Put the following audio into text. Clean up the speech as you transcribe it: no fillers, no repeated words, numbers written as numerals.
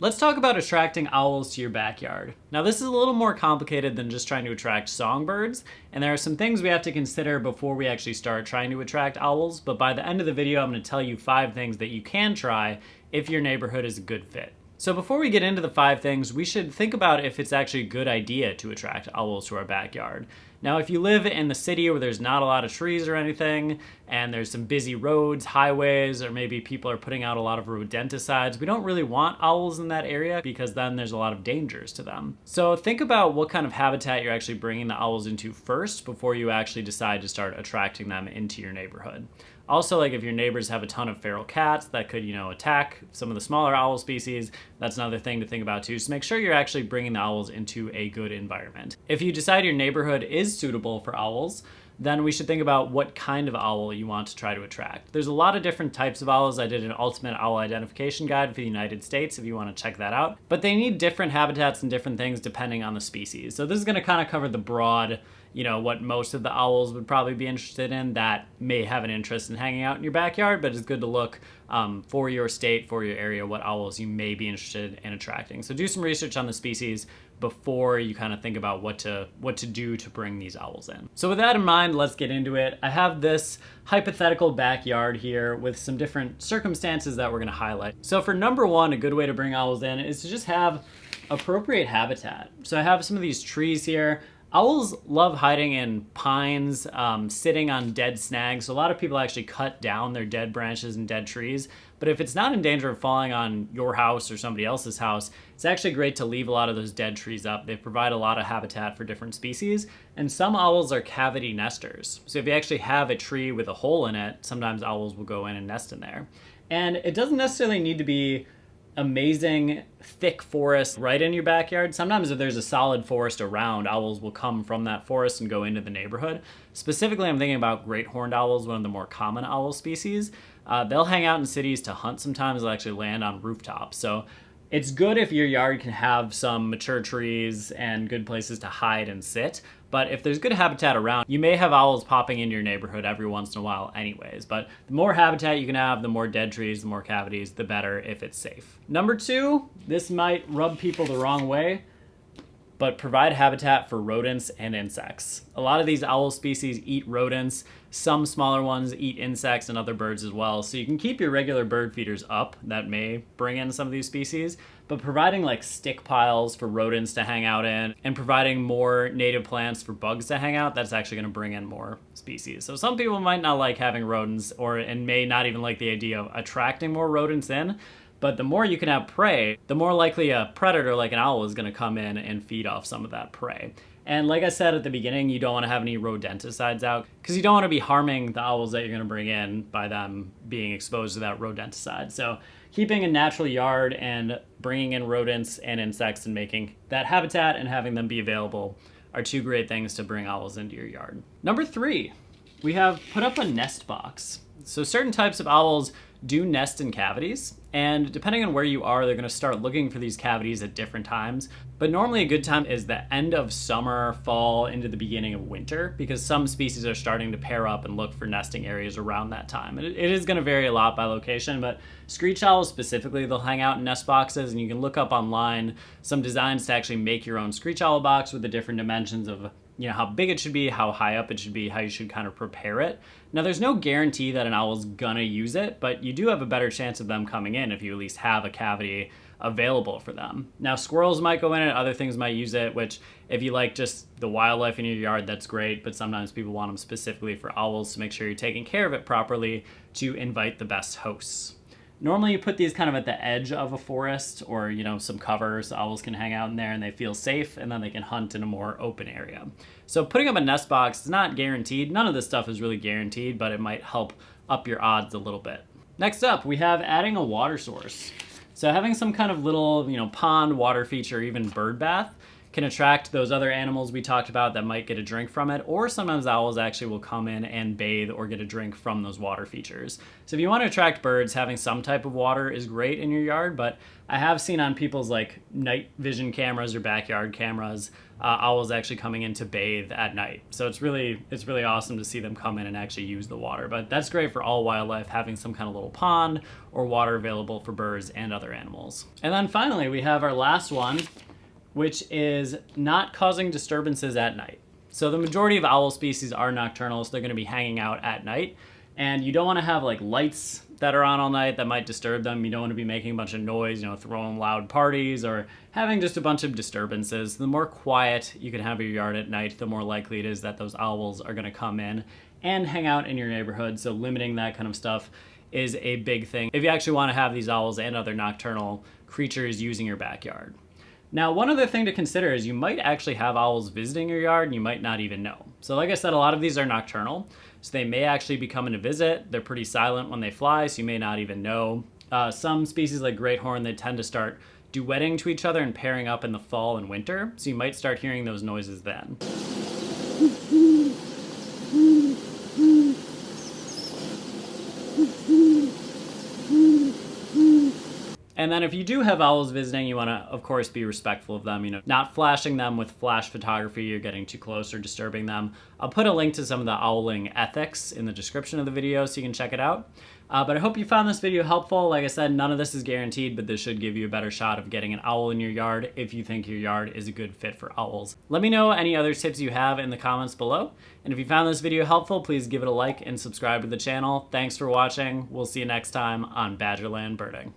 Let's talk about attracting owls to your backyard. Now this is a little more complicated than just trying to attract songbirds, and there are some things we have to consider before we actually start trying to attract owls, but by the end of the video I'm going to tell you 5 things that you can try if your neighborhood is a good fit. So before we get into the 5 things, we should think about if it's actually a good idea to attract owls to our backyard. Now, if you live in the city where there's not a lot of trees or anything, and there's some busy roads, highways, or maybe people are putting out a lot of rodenticides, we don't really want owls in that area because then there's a lot of dangers to them. So think about what kind of habitat you're actually bringing the owls into first before you actually decide to start attracting them into your neighborhood. Also, like if your neighbors have a ton of feral cats that could, attack some of the smaller owl species, that's another thing to think about too. So make sure you're actually bringing the owls into a good environment. If you decide your neighborhood is suitable for owls, then we should think about what kind of owl you want to try to attract. There's a lot of different types of owls. I did an ultimate owl identification guide for the United States if you want to check that out. But they need different habitats and different things depending on the species. So this is going to kind of cover the broad, what most of the owls would probably be interested in that may have an interest in hanging out in your backyard, but it's good to look for your state, for your area, what owls you may be interested in attracting. So do some research on the species before you kind of think about what to do to bring these owls in. So with that in mind, let's get into it. I have this hypothetical backyard here with some different circumstances that we're going to highlight. So for number 1, a good way to bring owls in is to just have appropriate habitat. So I have some of these trees here. Owls love hiding in pines, sitting on dead snags. So a lot of people actually cut down their dead branches and dead trees. But if it's not in danger of falling on your house or somebody else's house, it's actually great to leave a lot of those dead trees up. They provide a lot of habitat for different species. And some owls are cavity nesters. So if you actually have a tree with a hole in it, sometimes owls will go in and nest in there. And it doesn't necessarily need to be amazing thick forest right in your backyard. Sometimes if there's a solid forest around, owls will come from that forest and go into the neighborhood. Specifically, I'm thinking about great horned owls, one of the more common owl species. They'll hang out in cities to hunt sometimes. They'll actually land on rooftops. So it's good if your yard can have some mature trees and good places to hide and sit. But if there's good habitat around, you may have owls popping into your neighborhood every once in a while anyways. But the more habitat you can have, the more dead trees, the more cavities, the better if it's safe. Number 2, this might rub people the wrong way, but provide habitat for rodents and insects. A lot of these owl species eat rodents. Some smaller ones eat insects and other birds as well. So you can keep your regular bird feeders up that may bring in some of these species, but providing like stick piles for rodents to hang out in and providing more native plants for bugs to hang out, that's actually gonna bring in more species. So some people might not like having rodents and may not even like the idea of attracting more rodents in. But the more you can have prey, the more likely a predator like an owl is going to come in and feed off some of that prey. And like I said at the beginning, you don't want to have any rodenticides out because you don't want to be harming the owls that you're going to bring in by them being exposed to that rodenticide. So keeping a natural yard and bringing in rodents and insects and making that habitat and having them be available are 2 great things to bring owls into your yard. Number 3, we have put up a nest box. So certain types of owls do nest in cavities, and depending on where you are, they're going to start looking for these cavities at different times. But normally a good time is the end of summer, fall, into the beginning of winter, because some species are starting to pair up and look for nesting areas around that time. And it is going to vary a lot by location, but screech owls specifically, they'll hang out in nest boxes, and you can look up online some designs to actually make your own screech owl box with the different dimensions of how big it should be, how high up it should be, how you should kind of prepare it. Now, there's no guarantee that an owl's gonna use it, but you do have a better chance of them coming in if you at least have a cavity available for them. Now, squirrels might go in it, other things might use it, which if you like just the wildlife in your yard, that's great, but sometimes people want them specifically for owls to make sure you're taking care of it properly to invite the best hosts. Normally you put these kind of at the edge of a forest or, some cover so owls can hang out in there and they feel safe and then they can hunt in a more open area. So putting up a nest box is not guaranteed. None of this stuff is really guaranteed, but it might help up your odds a little bit. Next up, we have adding a water source. So having some kind of little, pond, water feature, even bird bath can attract those other animals we talked about that might get a drink from it, or sometimes owls actually will come in and bathe or get a drink from those water features. So if you want to attract birds, having some type of water is great in your yard, but I have seen on people's like night vision cameras or backyard cameras, owls actually coming in to bathe at night. So it's really awesome to see them come in and actually use the water. But that's great for all wildlife, having some kind of little pond or water available for birds and other animals. And then finally, we have our last one, which is not causing disturbances at night. So the majority of owl species are nocturnal, so they're going to be hanging out at night. And you don't want to have like lights that are on all night that might disturb them. You don't want to be making a bunch of noise, throwing loud parties or having just a bunch of disturbances. The more quiet you can have your yard at night, the more likely it is that those owls are going to come in and hang out in your neighborhood. So limiting that kind of stuff is a big thing if you actually want to have these owls and other nocturnal creatures using your backyard. Now, one other thing to consider is you might actually have owls visiting your yard and you might not even know. So like I said, a lot of these are nocturnal, so they may actually be coming to visit. They're pretty silent when they fly, so you may not even know. Some species like great horn, they tend to start duetting to each other and pairing up in the fall and winter, so you might start hearing those noises then. And then if you do have owls visiting, you want to, of course, be respectful of them, not flashing them with flash photography or getting too close or disturbing them. I'll put a link to some of the owling ethics in the description of the video so you can check it out. But I hope you found this video helpful. Like I said, none of this is guaranteed, but this should give you a better shot of getting an owl in your yard if you think your yard is a good fit for owls. Let me know any other tips you have in the comments below. And if you found this video helpful, please give it a like and subscribe to the channel. Thanks for watching. We'll see you next time on Badgerland Birding.